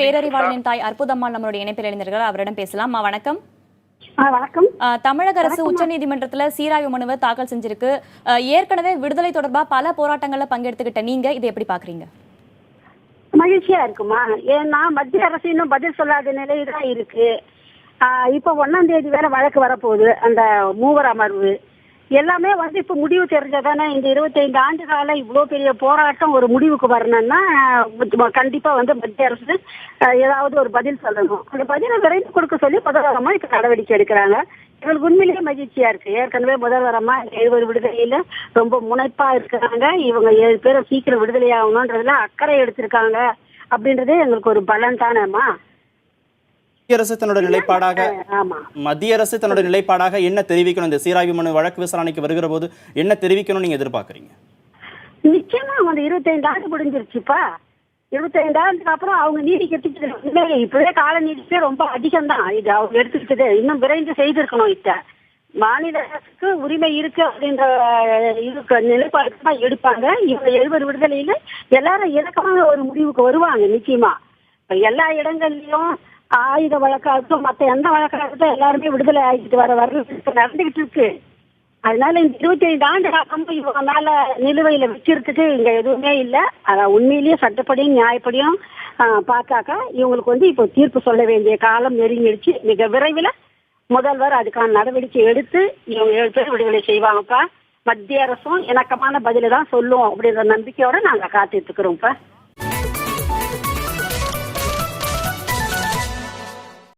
பேரறிவாளனின் தாய் அற்புதம்மாள் நம்மளுடைய இணைப்பில் இணைந்தீர்கள். அவரிடம் பேசலாம். வணக்கம். வணக்கம். தமிழக அரசு உச்சநீதிமன்றத்துல சீராய்வு மனுவை தாக்கல் செஞ்சிருக்கு. ஏற்கனவே விடுதலை தொடர்பா பல போராட்டங்கள்ல பங்கெடுத்துக்கிட்ட நீங்க இதை எப்படி பாக்குறீங்க? மகிழ்ச்சியா இருக்குமா? ஏன்னா மத்திய அரசு இன்னும் பதில் சொல்லாத நிலையில்தான் இருக்கு. இப்ப 1ஆம் தேதி வேற வழக்கு வரப்போகுது. அந்த மூவர் அமர்வு எல்லாமே இப்ப முடிவு தெரிஞ்சதானே. இந்த 25 ஆண்டு கால இவ்வளவு பெரிய போராட்டம் ஒரு முடிவுக்கு வரணும்னா கண்டிப்பா மத்திய அரசு ஏதாவது ஒரு பதில் சொல்லணும். அந்த பதிலை விரைந்து கொடுக்க சொல்லி முதல்வரமா இப்ப நடவடிக்கை எடுக்கிறாங்க. இவங்களுக்கு உண்மையிலேயே மகிழ்ச்சியா இருக்கு. ஏற்கனவே முதல்வரமா 7 விடுதலையில ரொம்ப முனைப்பா இருக்கிறாங்க. இவங்க 7 பேரை சீக்கிரம் விடுதலை ஆகணும்ன்றதுல அக்கறை எடுத்திருக்காங்க அப்படின்றதே எங்களுக்கு ஒரு பலன் தானேம்மா. மத்திய அரசு தன்னோட நிலைப்பாடாக என்ன தெரிவிக்கணும்? இந்த சீராய்வு மனு வழக்கு விசாரணைக்கு வருகிற போது என்ன தெரிவிக்கணும் நீங்க எதிர்பார்க்கறீங்க? நிச்சயமா 25 ஆண்டு முடிஞ்சிருச்சுப்பா. 25 ஆண்டுக்கு அப்புறம் அவங்க நீதிக்கிறதுக்கு இப்பவே கால நீதிக்கே ரொம்ப அதிகம் தான். இது அவங்க எடுத்துக்கிட்டது இன்னும் விரைந்து செய்திருக்கணும். மாநில அரசுக்கு உரிமை இருக்கு அப்படின்ற நிலைப்பாடு தான் எடுப்பாங்க. இவங்க 7 விடுதலையில எல்லாரும் இணக்கமான ஒரு முடிவுக்கு வருவாங்க நிச்சயமா. எல்லா இடங்கள்லயும் ஆயுத வழக்காகட்டும் மற்ற எந்த வழக்காகட்டும் எல்லாருமே விடுதலை ஆகிட்டு வர்றது நடந்துகிட்டு இருக்கு. அதனால இந்த 25 ஆண்டு காலமும் இவங்க மேல நிலுவையில வச்சிருக்குது இங்க எதுவுமே இல்லை. அதான் உண்மையிலேயே சட்டப்படியும் நியாயப்படியும் பார்த்தாக்கா இவங்களுக்கு இப்போ தீர்ப்பு சொல்ல வேண்டிய காலம் நெருங்கிடுச்சு. மிக விரைவில் முதல்வர் அதுக்கான நடவடிக்கை எடுத்து இவங்க 7 பேர் விடுதலை செய்வாங்கப்பா. மத்திய அரசும் இணக்கமான பதில தான் சொல்லும் அப்படின்ற நம்பிக்கையோட நாங்க காத்துட்டு இருக்கிறோம்ப்பா.